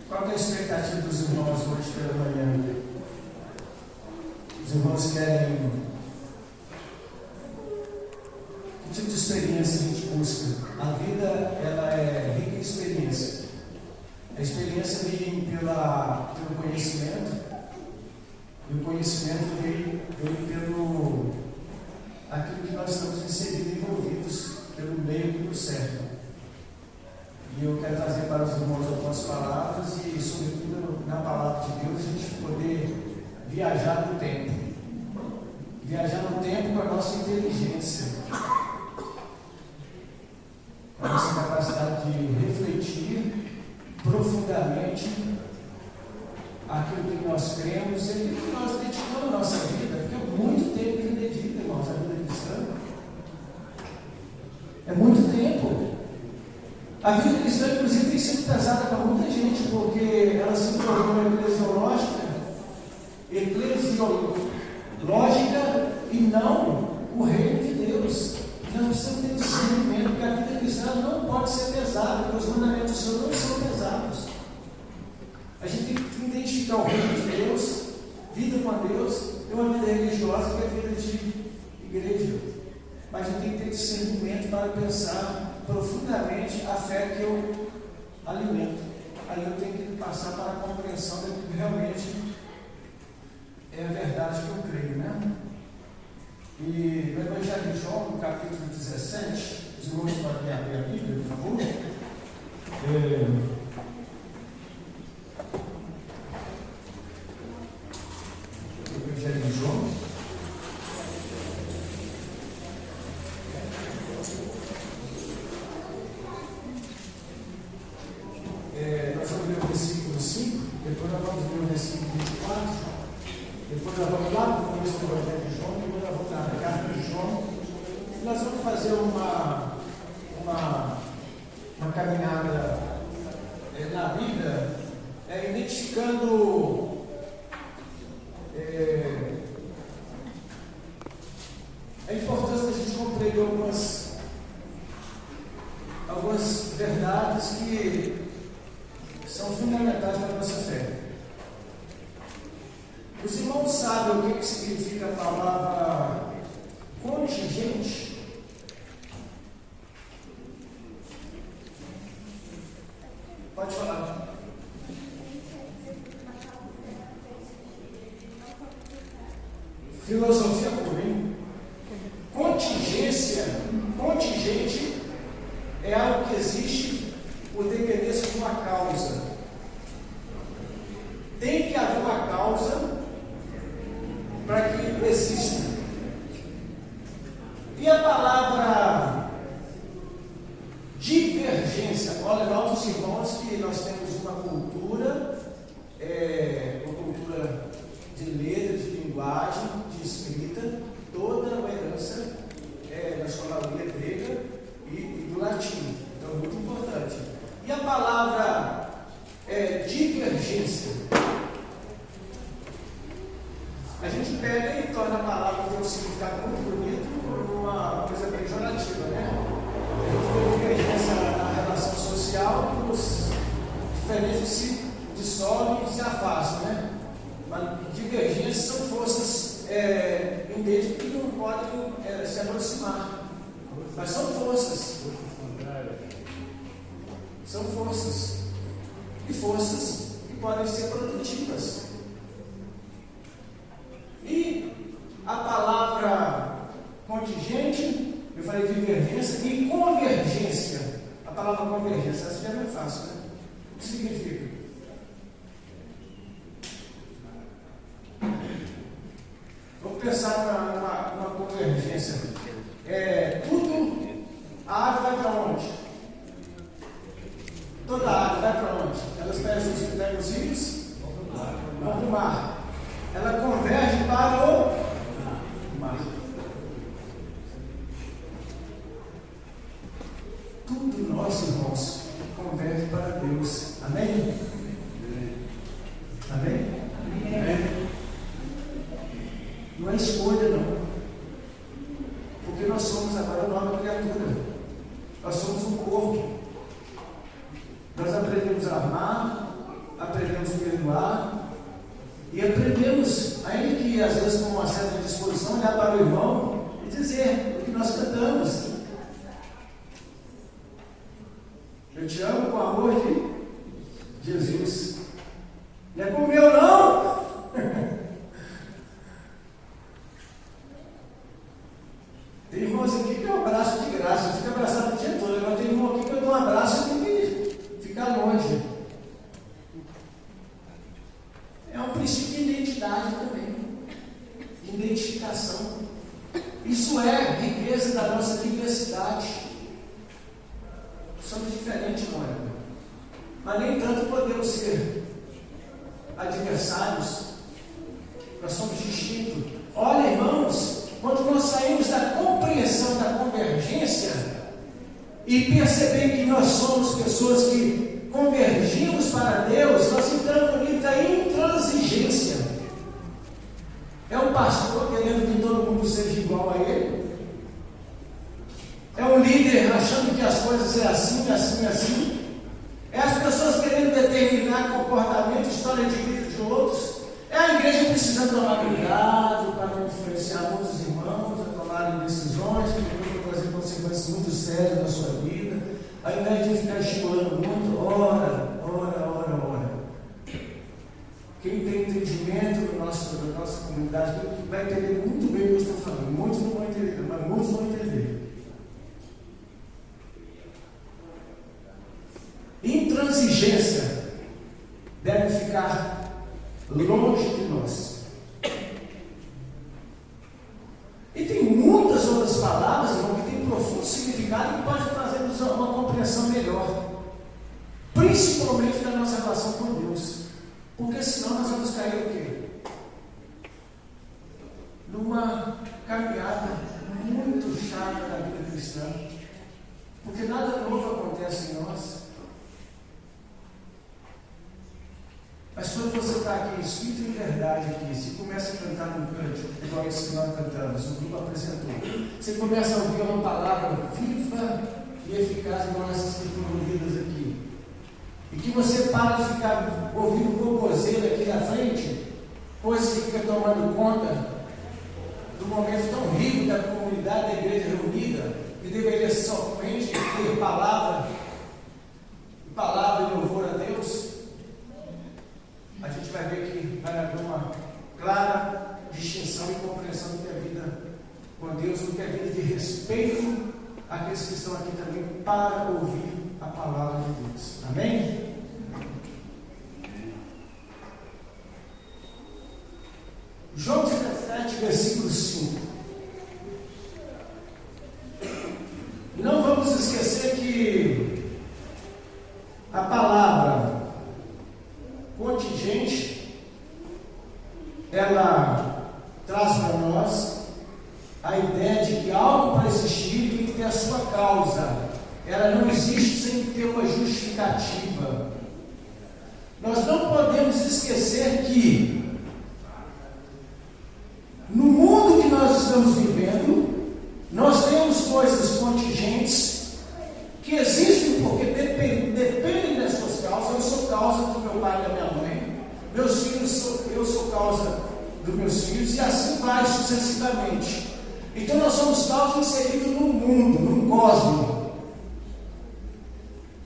Qual que é a expectativa dos irmãos hoje pela manhã? Os irmãos querem... Que tipo de experiência a gente busca? A vida, ela é rica em experiência. A experiência vem pelo conhecimento, e o conhecimento vem pelo aquilo que nós estamos inseridos, envolvidos pelo meio do certo. E eu quero trazer para os irmãos algumas palavras e, sobretudo, na palavra de Deus, a gente poder viajar no tempo. Viajar no tempo com a nossa inteligência, com a nossa capacidade de refletir profundamente aquilo que nós cremos e aquilo que nós dedicamos a nossa vida, porque é muito tempo que dedica, irmãos, a vida cristã. É muito tempo. A vida cristã, inclusive, tem sido pesada para muita gente, porque ela se tornou eclesiológica e não o reino de Deus. Nós precisamos ter discernimento, que a vida cristã não pode ser pesada, porque os mandamentos do Senhor não são pesados. A gente tem que identificar o reino de Deus, vida com Deus, e uma vida religiosa que é vida de igreja. Mas a gente tem que ter discernimento para pensar profundamente a fé que eu alimento. Aí eu tenho que passar para a compreensão daquilo que realmente é a verdade que eu creio, né? E no Evangelho de João, no capítulo 17, os irmãos podem abrir a Bíblia, por favor. Evangelho de João. Nós vamos ler o versículo 5, depois nós vamos ler o versículo 24, depois nós vamos lá para o começo do Evangelho de João, depois nós vamos na carta de João, e nós vamos fazer uma caminhada na Bíblia, identificando a importância da gente compreender algumas verdades que são fundamentais para a nossa fé. Os irmãos sabem o que significa a palavra contingente? Pode falar. Filosofia pura, hein? Contingente é algo que existe por dependência de uma causa. Tem que haver uma causa para que exista. E a palavra divergência, olha, nossos irmãos, que nós temos uma cultura de letra, de linguagem, de escrita, toda uma herança da escolaria grega e do latim. Então, muito importante. E a palavra divergência, a gente pega e torna a palavra ter um significado muito bonito por uma coisa pejorativa, né? A gente vê divergência na relação social, que os diferentes se dissolvem e se afastam, né? Mas divergências são forças indígenas que não podem se aproximar. Mas são forças. São forças. E forças que podem ser produtivas. E a palavra contingente, eu falei divergência, e convergência. A palavra convergência, essa já não é fácil, né? O que significa? Vamos pensar numa convergência. A água vai para onde? Toda a água vai para onde? Elas pegam os rios, vão para o mar. Ela converge para o mar. Tudo nós, irmãos, converge para Deus. Amém? Amém? Amém? Não é escolha, não. Porque nós somos agora nova criatura. Nós somos um corpo. Nós aprendemos a amar, aprendemos a perdoar e aprendemos, ainda que às vezes com uma certa disposição, olhar para o irmão e dizer o que nós cantamos: eu te amo com o amor de Jesus. Não é com o meu, não. Tem irmãos aqui que eu abraço de graça, eu fico abraçado o dia todo. Agora tem irmão aqui que eu dou um abraço e tenho que ficar longe. É um princípio de identidade também, de identificação. Isso é riqueza da nossa diversidade. Somos diferentes, não é? Mas nem tanto podemos ser adversários. Nós somos distintos. Olha, irmãos, quando nós saímos da compreensão da convergência e perceber que nós somos pessoas que convergimos para Deus, nós entramos no livro da intransigência. É um pastor querendo que todo mundo seja igual a ele. É um líder achando que as coisas é assim, assim, assim. É as pessoas querendo determinar comportamento, história de vida de outros. É a igreja precisando tomar cuidado para não influenciar muitos irmãos a tomarem decisões que depois vão trazer consequências muito sérias na sua vida, ao invés de ficar estimulando muito. Ora. Quem tem entendimento da nossa comunidade vai entender muito bem o que eu estou falando. Muitos não vão entender, mas muitos vão entender. Intransigência deve ficar longe de nós. E tem muitas outras palavras, irmão, que têm profundo significado e podem trazer-nos uma compreensão melhor, principalmente da nossa relação com Deus. Porque senão nós vamos cair o quê? Numa caminhada muito chata da vida cristã. Porque nada novo acontece em nós. Mas quando você está aqui, espírito e verdade aqui, se começa a cantar num cântico, igual esse que nós cantamos, o grupo apresentou, você começa a ouvir uma palavra viva e eficaz, igual essas que foram lidas aqui, e que você para de ficar ouvindo boboseira aqui na frente, coisa que fica tomando conta do momento tão rico da comunidade da igreja reunida, que deveria somente ter palavra e louvor a Deus. A gente vai ver que vai haver uma clara distinção e compreensão do que é vida com Deus, do que é vida de respeito àqueles que estão aqui também para ouvir a palavra de Deus. Amém? João 17, versículo 5. Não vamos esquecer que a palavra contingente, ela traz para nós a ideia de que algo para existir tem que ter a sua causa. Ela não existe sem ter uma justificativa. Nós não podemos esquecer que no mundo que nós estamos vivendo, nós temos coisas contingentes que existem porque dependem das suas causas. Eu sou causa do meu pai e da minha mãe, meus filhos, eu sou causa dos meus filhos, e assim vai sucessivamente. Então nós somos causa inseridos num mundo, num cosmos.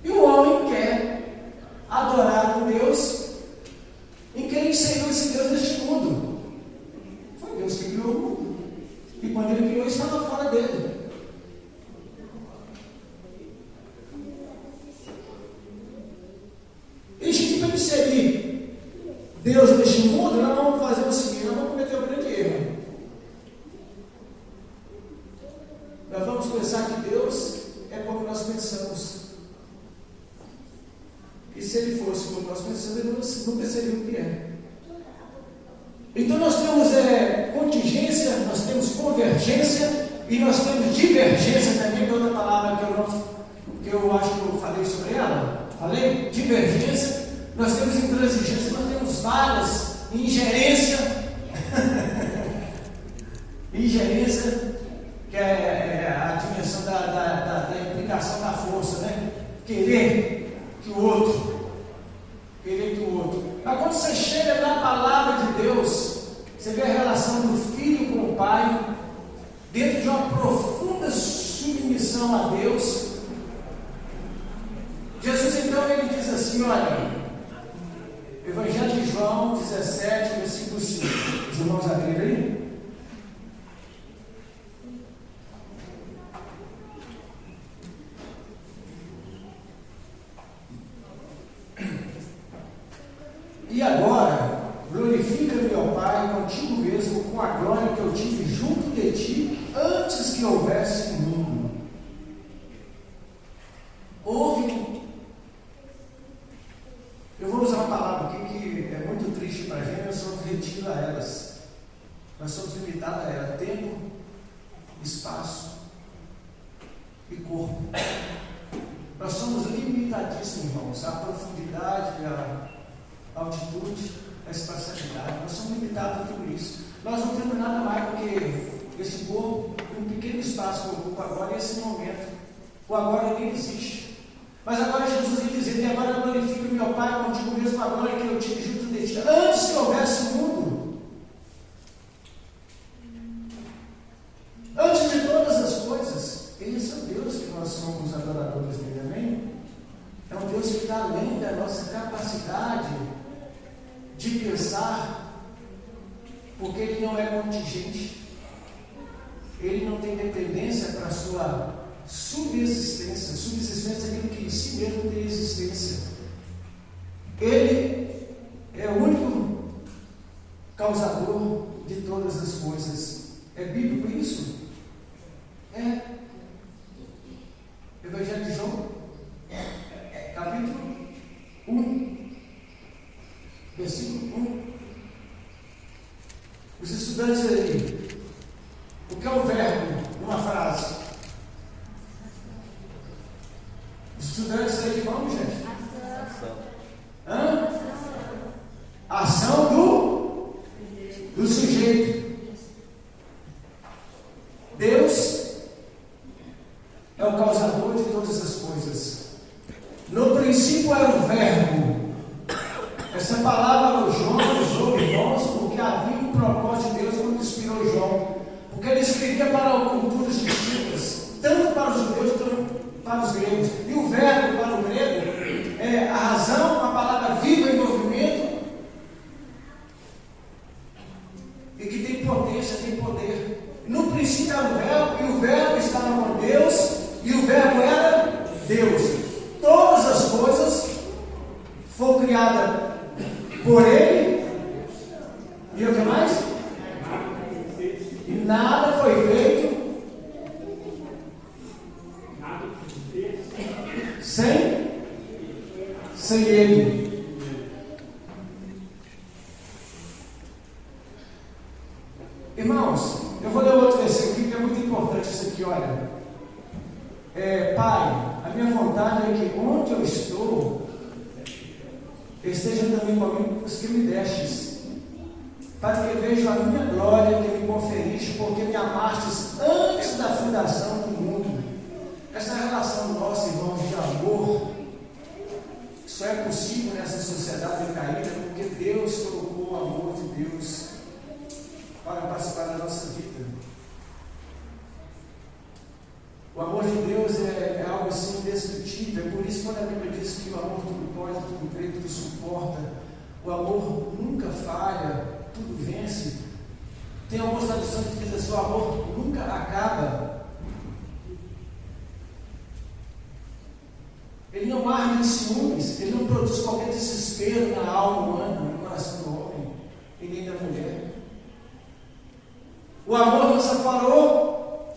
E o homem quer adorar um Deus em quem inseriu esse Deus neste mundo. Foi Deus que criou o mundo. E quando ele criou, estava fora dele. E a gente vai inserir Deus neste mundo, nós vamos fazer o seguinte, nós vamos cometer um grande erro. Nós vamos pensar que Deus é como nós pensamos. E se ele fosse como nós pensamos, ele nunca seria o que é. Então nós temos contingência, nós temos convergência e nós temos divergência também, que é outra palavra que eu acho que eu falei sobre ela. Falei? Divergência. Nós temos intransigência, nós temos várias. Ingerência. Ingerência, que é a dimensão da implicação da força, né? Querer que o outro querer que o outro. Mas quando você chega na palavra de Deus, você vê a relação do filho com o pai, dentro de uma profunda submissão a Deus. Jesus então ele diz assim, olha, Evangelho de João 17, versículo 5. Os irmãos abriram aí? E agora, glorifica-me, ó Pai, contigo mesmo, com a glória que eu tive junto de ti, antes que houvesse mundo. Houve. Eu vou usar uma palavra aqui que é muito triste para a gente, nós somos retidos a elas. Nós somos limitados a ela: tempo, espaço e corpo. Nós somos limitadíssimos, irmãos, a profundidade, a altitude, a espacialidade. Nós somos limitados a tudo isso. Nós não temos nada mais do que esse corpo, um pequeno espaço que eu ocupo agora e esse momento. O agora nem existe. Mas agora Jesus ia dizer: e agora glorifico meu Pai contigo mesmo a glória que eu tive junto de ti, antes que houvesse o mundo. Antes de todas as coisas. Esse é o Deus que nós somos adoradores dele, amém? É um Deus que está além da nossa capacidade de pensar, porque Ele não é contingente, Ele não tem dependência para a sua subsistência. Subsistência é aquilo que em si mesmo tem existência. Ele é o único causador de todas as coisas. É bíblico isso? É. Evangelho de João, capítulo 1, versículo 1. Os estudantes aí, o que é o verbo numa frase? Os estudantes aí, vamos, gente? Ação. Ação do sujeito. Deus é o causador de todas as coisas. No princípio era o verbo. Essa palavra o João usou, irmãos, porque havia um propósito de Deus quando inspirou João. Porque ele escrevia para culturas distintas, tanto para os judeus quanto para os gregos. E o verbo para o grego é a razão, a palavra viva em movimento e que tem potência, tem poder. No princípio era o verbo, e o verbo estava com Deus, e o verbo era Deus. Todas as coisas foram criadas por Ele, e o que mais? E nada foi feito sem Ele. Irmãos, eu vou ler outro versículo aqui que é muito importante. Isso aqui, olha. Pai, a minha vontade é que onde eu estou esteja também comigo os que me destes, para que vejam a minha glória que me conferiste, porque me amastes antes da fundação do mundo. Essa relação nossa, irmãos, de amor, só é possível nessa sociedade caída porque Deus colocou o amor de Deus para participar da nossa vida. O amor de Deus é algo assim indescritível. É por isso que quando a Bíblia diz que o amor tudo pode, tudo crê, tudo suporta, o amor nunca falha, tudo vence. Tem algumas traduções que dizem assim: o amor nunca acaba. Ele não arde de ciúmes, ele não produz qualquer desespero na alma humana, no coração do homem e nem da mulher. O amor não separou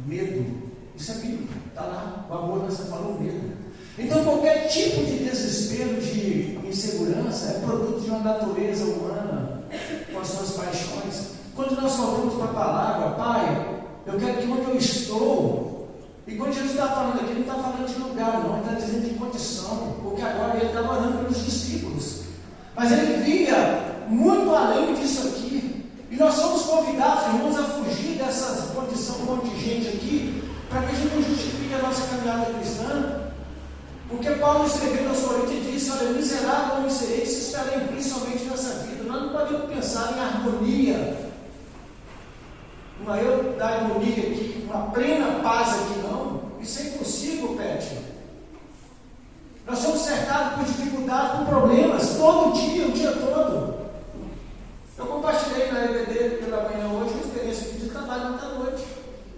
medo. Isso é bíblico, está lá. O amor não separou medo. Então qualquer tipo de desespero, de insegurança, é produto de uma natureza humana com as suas paixões. Quando nós voltamos para a palavra: Pai, eu quero que onde eu estou. E quando Jesus está falando aqui, ele não está falando de lugar, não, ele está dizendo de condição, porque agora ele estava orando pelos discípulos, mas ele via muito além disso aqui, e nós somos convidados, irmãos, a fugir dessa condição contingente aqui, para que a gente não justifique a nossa caminhada cristã, Porque Paulo escrevendo aos Coríntios disse: olha, miserável homem serei se esperar em Cristo somente nessa vida. Nós não podemos pensar em harmonia, uma eudaimonia aqui, uma plena paz aqui, não. Isso é impossível, Pet. Nós somos cercados por dificuldades, por problemas, todo dia, o dia todo. Eu compartilhei na EBD pela manhã hoje uma experiência de trabalho ontem à noite.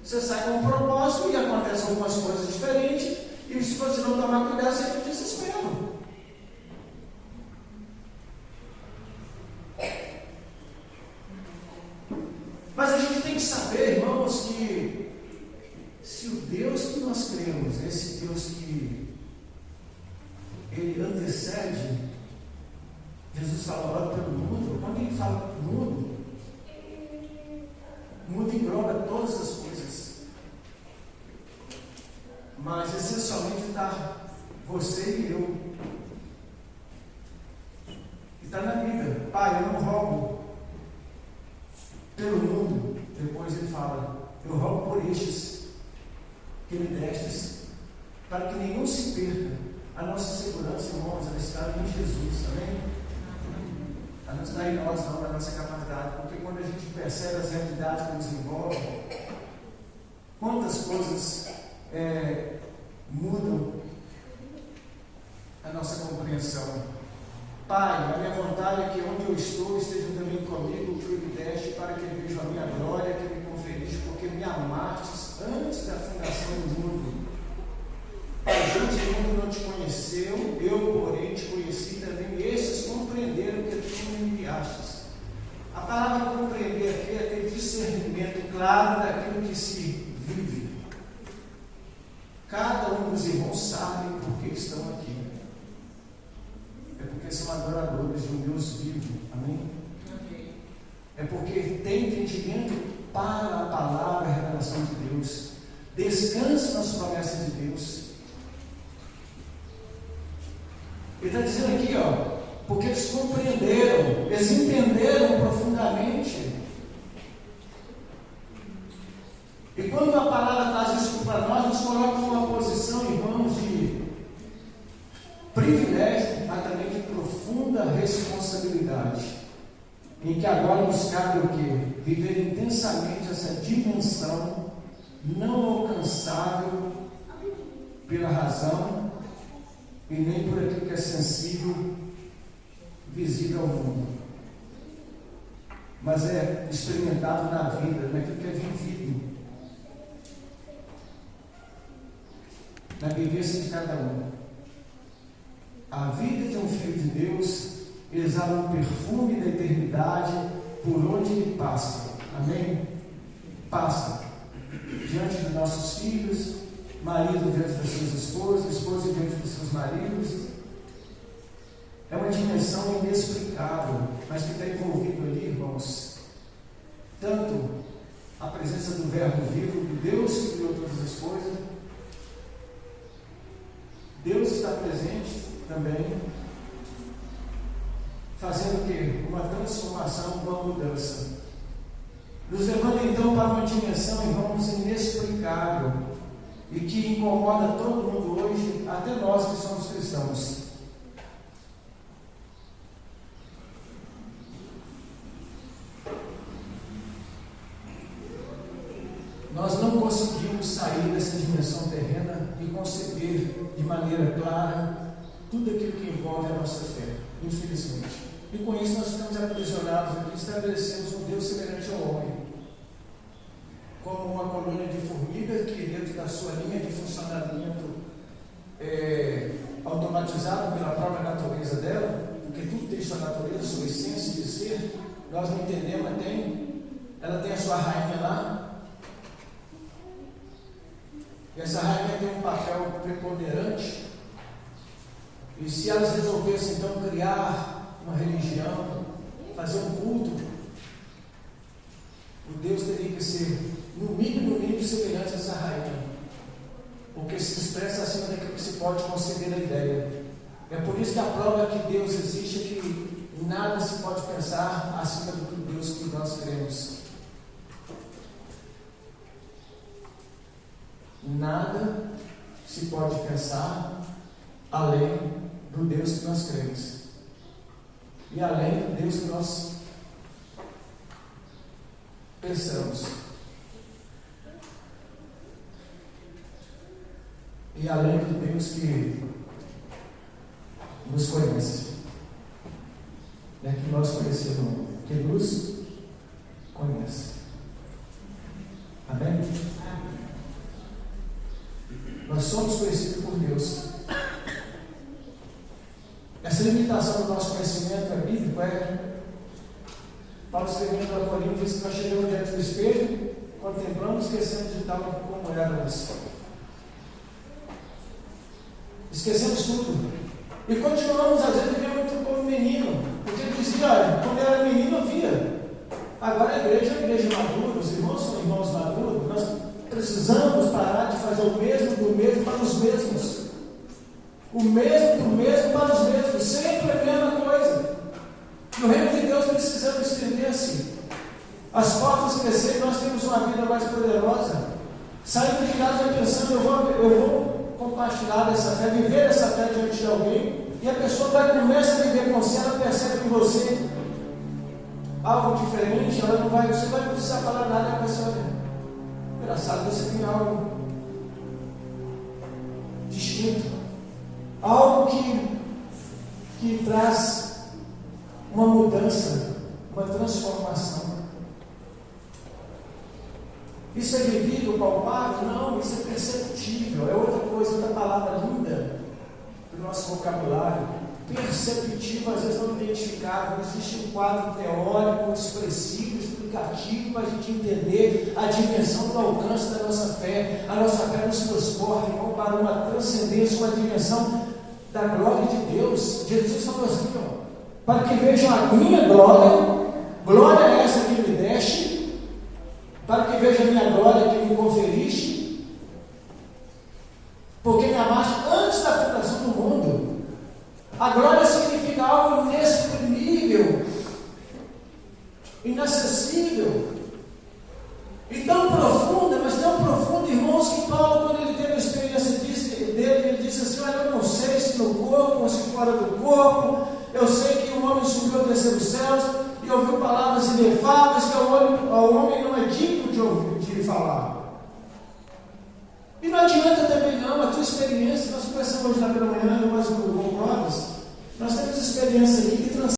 Você sai com um propósito e acontecem algumas coisas diferentes, e se você não tomar cuidado, você fica desespero. Mas a gente tem que saber, irmãos, que se o Deus que nós cremos, esse Deus que Ele antecede, Jesus fala ora pelo mundo. Quando Ele fala pelo mundo, o mundo engloba todas as coisas, mas essencialmente está você e eu, e está na Bíblia. Pai, eu não rogo pelo mundo. Depois Ele fala: eu rogo por estes que me destes, para que nenhum se perca. A nossa segurança, irmãos, ela está em Jesus, amém? Ela não está em nós, não, na nossa capacidade, porque quando a gente percebe as realidades que nos envolvem, quantas coisas mudam a nossa compreensão. Pai, a minha vontade é que onde eu estou estejam também comigo, que me deste, para que vejam a minha glória, que me conferiste, porque me amastes antes da fundação do mundo. Pai, antes o mundo não te conheceu, eu, porém, te conheci também, e estes compreenderam que tu me enviastes. A palavra compreender aqui é ter discernimento claro daquilo que se vive. Cada um dos irmãos sabe por que estão aqui. É porque são adoradores de um Deus vivo. Amém? É porque tem entendimento para a palavra, a revelação de Deus. Descansa nas promessas de Deus. Ele está dizendo aqui, porque eles compreenderam, eles entenderam profundamente. E quando a palavra traz isso para nós, nos coloca numa posição, irmãos, de privilégio, mas também de profunda responsabilidade, em que agora nos cabe o quê? Viver intensamente essa dimensão não alcançável pela razão e nem por aquilo que é sensível, visível ao mundo, mas é experimentado na vida, naquilo que é vivido, na vivência de cada um. A vida de um filho de Deus exala um perfume da eternidade por onde ele passa. Amém? Passa diante dos nossos filhos, marido diante das suas esposas, esposa diante dos seus maridos. É uma dimensão inexplicável, mas que está envolvido ali, irmãos, tanto a presença do Verbo vivo, do Deus que criou todas as coisas. Deus está presente também, fazendo o quê? Uma transformação, uma mudança. Nos levando então para uma dimensão, irmãos, inexplicável e que incomoda todo mundo hoje, até nós que somos cristãos. Nós não conseguimos sair dessa dimensão terrena e conceber de maneira clara tudo aquilo que envolve a nossa fé, infelizmente. E com isso nós ficamos aprisionados aqui, estabelecemos um Deus semelhante ao homem, como uma colônia de formigas que, dentro da sua linha de funcionamento automatizado pela própria natureza dela, porque tudo tem sua natureza, sua essência de ser, nós não entendemos, ela tem a sua rainha lá, e essa rainha tem um papel preponderante, e se elas resolvessem então criar uma religião, fazer um culto, o Deus teria que ser no mínimo semelhante a essa rainha, porque se expressa acima daquilo que se pode conceber a ideia. É por isso que a prova que Deus existe é que nada se pode pensar acima do que Deus que nós cremos. Nada se pode pensar além do Deus que nós cremos e além do Deus que nós pensamos e além do Deus que nos conhece, que nós conhecemos, que nos conhece. Amém? Nós somos conhecidos por Deus. Essa limitação do nosso conhecimento bíblico Paulo escrevendo a Coríntios, diz que nós chegamos diante do espelho, contemplamos, esquecemos de tal como éramos. Esquecemos tudo. E continuamos, às vezes, vivendo como menino. Porque ele dizia, olha, quando eu era menino eu via. Agora a igreja é uma igreja madura, os irmãos são irmãos maduros. Nós precisamos parar de fazer o mesmo do mesmo para os mesmos. O mesmo do mesmo para os mesmos. Sempre a mesma coisa. No reino de Deus precisamos estender-se. As portas crescerem, nós temos uma vida mais poderosa. Saindo de casa pensando, eu vou compartilhar dessa fé, viver essa fé diante de alguém, e a pessoa começa a viver com você, ela percebe em você algo diferente, você não vai precisar falar nada com essa olha. Engraçado, você tem algo distinto, algo que traz uma mudança, uma transformação. Isso é vivido, palpável? Não, isso é perceptível. É outra coisa, outra palavra linda do nosso vocabulário. Perceptível, às vezes não identificável. Existe um quadro teórico, expressivo, explicativo para a gente entender a dimensão do alcance da nossa fé. A nossa fé nos transporta, irmão, para uma transcendência, uma dimensão da glória de Deus. Jesus falou assim, para que vejam a minha glória, glória é essa que me deste, para que veja a minha glória que me conferiste, porque me amaste antes da fundação do mundo. A glória significa algo inexprimível, inacessível, e tão profunda, mas tão profunda, irmãos, que Paulo, quando ele teve a experiência dele, ele disse assim, olha, eu não sei se no corpo ou se fora do corpo, eu sei que o homem subiu ao terceiro céus, e ouviu palavras inefáveis que ao homem não é digno de ouvir, de falar. E não adianta também não, a tua experiência, nós conversamos hoje lá pela manhã, nós com Clóvis, nós temos experiência aqui que